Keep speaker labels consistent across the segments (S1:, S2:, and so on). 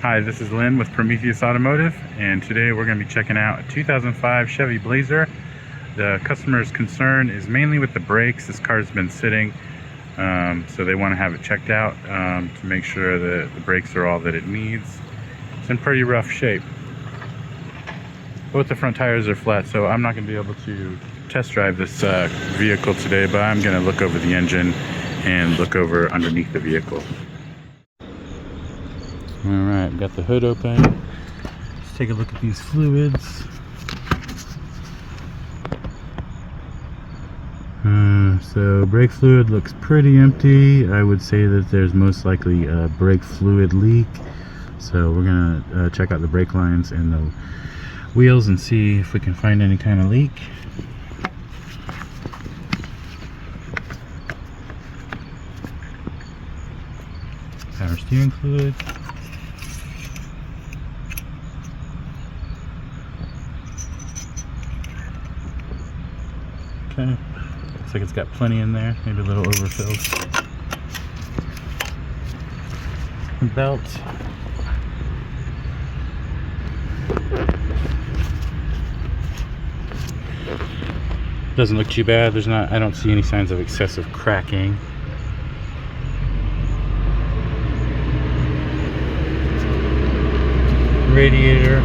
S1: Hi, this is Lynn with Prometheus Automotive, and today we're going to be checking out a 2005 Chevy Blazer. The customer's concern is mainly with the brakes. This car's been sitting, so they want to have it checked out to make sure that the brakes are all that it needs. It's in pretty rough shape. Both the front tires are flat, so I'm not going to be able to test drive this vehicle today, but I'm going to look over the engine and look over underneath the vehicle. Alright, got the hood open. Let's take a look at these fluids. So brake fluid looks pretty empty. I would say that there's most likely a brake fluid leak. So we're gonna check out the brake lines and the wheels and see if we can find any kind of leak. Power steering fluid. Okay, looks like it's got plenty in there, maybe a little overfilled. Belt. Doesn't look too bad. I don't see any signs of excessive cracking. Radiator.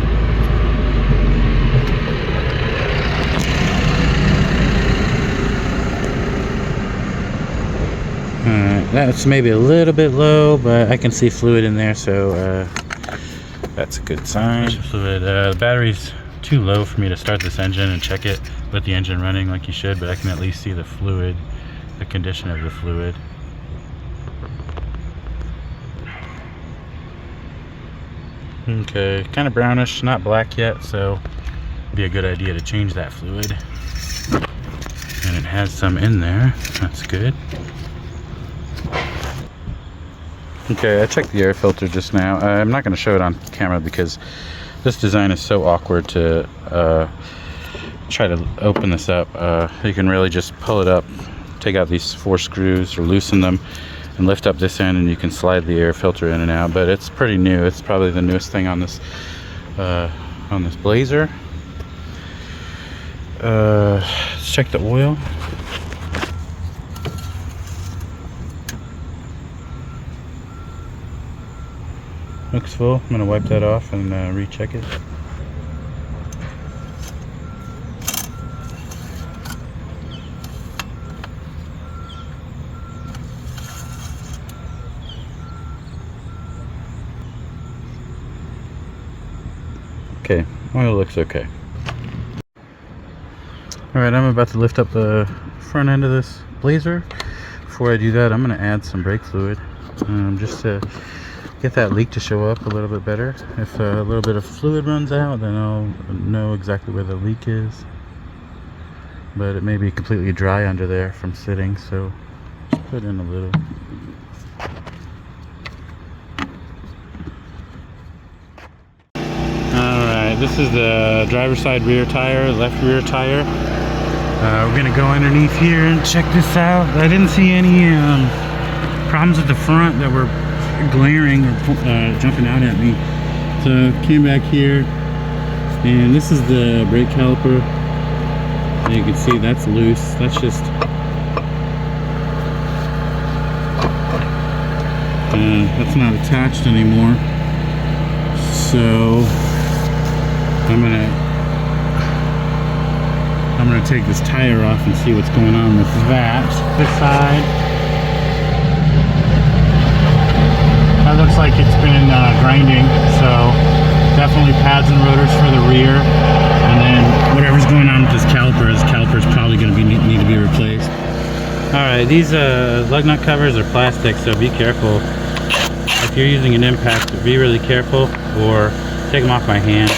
S1: That's maybe a little bit low, but I can see fluid in there, so that's a good sign. Fluid. The battery's too low for me to start this engine and check it with the engine running like you should, but I can at least see the fluid, the condition of the fluid. Okay, kind of brownish, not black yet, so it'd be a good idea to change that fluid. And it has some in there, that's good. Okay, I checked the air filter just now. I'm not going to show it on camera because this design is so awkward to try to open this up. You can really just pull it up, take out these 4 screws or loosen them, and lift up this end and you can slide the air filter in and out. But it's pretty new. It's probably the newest thing on this Blazer. Let's check the oil. Looks full. I'm going to wipe that off and recheck it. Okay, oil looks okay. Alright, I'm about to lift up the front end of this Blazer. Before I do that, I'm going to add some brake fluid just to get that leak to show up a little bit better. If a little bit of fluid runs out, then I'll know exactly where the leak is. But it may be completely dry under there from sitting, so just put in a little. Alright, this is the driver's side rear tire, left rear tire. We're gonna go underneath here and check this out. I didn't see any problems at the front that were glaring or jumping out at me. So came back here, and this is the brake caliper. You can see that's loose. That's just that's not attached anymore. So I'm gonna take this tire off and see what's going on with that. This side. That looks like it's been grinding, so definitely pads and rotors for the rear, and then whatever's going on with this caliper is probably going to need to be replaced. Alright, these lug nut covers are plastic, so be careful. If you're using an impact, be really careful, or take them off by hand.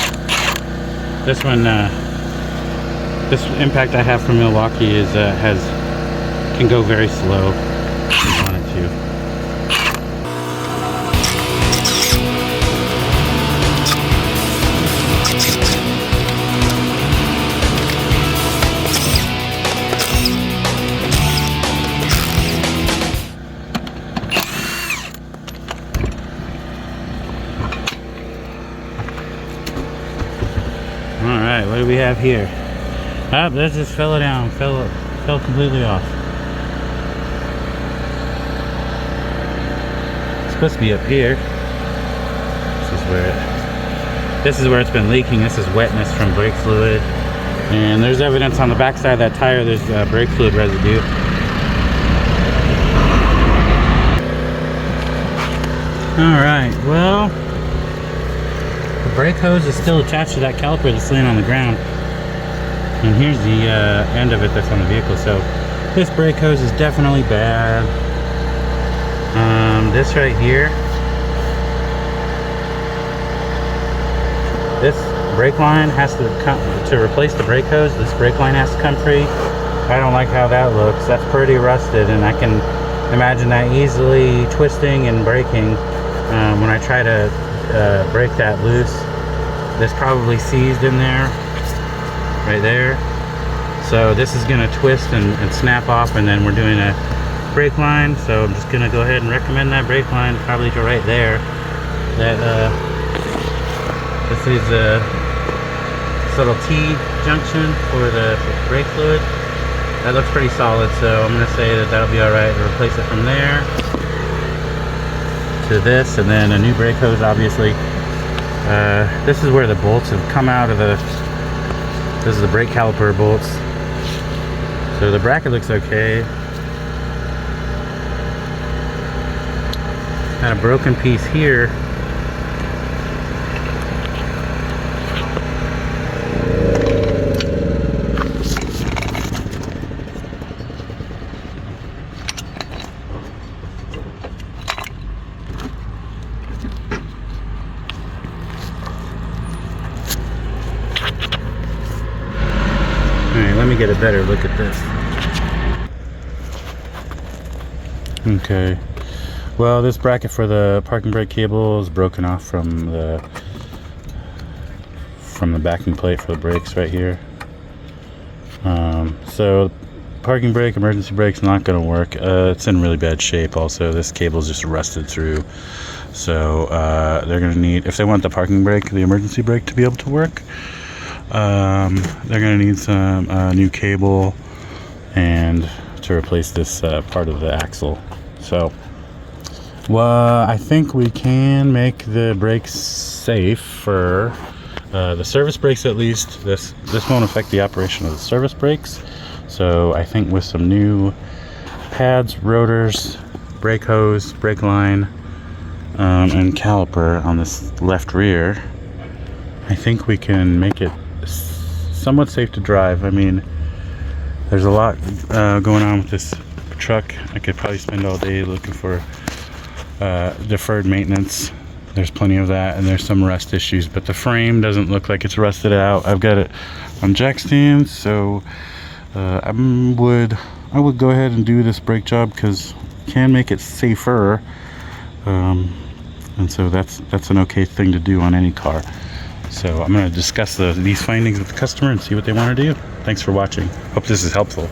S1: This one, this impact I have from Milwaukee can go very slow if you want it to. Alright, what do we have here? Ah, that just fell down. Fell completely off. It's supposed to be up here. This is where it's been leaking. This is wetness from brake fluid. And there's evidence on the back side of that tire. There's brake fluid residue. Alright, well, the brake hose is still attached to that caliper that's laying on the ground. And here's the end of it that's on the vehicle. So this brake hose is definitely bad. This right here, this brake line has to come to replace the brake hose. This brake line has to come free. I don't like how that looks. That's pretty rusted, and I can imagine that easily twisting and breaking. When I try to break that loose, this probably seized in there, right there. So this is going to twist and snap off, and then we're doing a brake line. So I'm just going to go ahead and recommend that brake line probably to right there. That this is a little T junction for the brake fluid. That looks pretty solid, so I'm going to say that that'll be alright to replace it from there to this, and then a new brake hose, obviously. This is where the bolts have come out of this is the brake caliper bolts. So the bracket looks okay. Got a broken piece here. Alright, let me get a better look at this. Okay. Well, this bracket for the parking brake cable is broken off from the backing plate for the brakes right here. So parking brake, emergency brake's not going to work. It's in really bad shape also. This cable's just rusted through. So they're going to need, if they want the parking brake, the emergency brake to be able to work, they're going to need some new cable and to replace this part of the axle. So well, I think we can make the brakes safe for the service brakes at least. This won't affect the operation of the service brakes. So I think with some new pads, rotors, brake hose, brake line, and caliper on this left rear, I think we can make it somewhat safe to drive. I mean, there's a lot going on with this truck. I could probably spend all day looking for deferred maintenance. There's plenty of that, and there's some rust issues, but the frame doesn't look like it's rusted out. I've got it on jack stands, so I would go ahead and do this brake job because it can make it safer, and so that's an okay thing to do on any car. So I'm going to discuss these findings with the customer and see what they want to do. Thanks for watching. Hope this is helpful.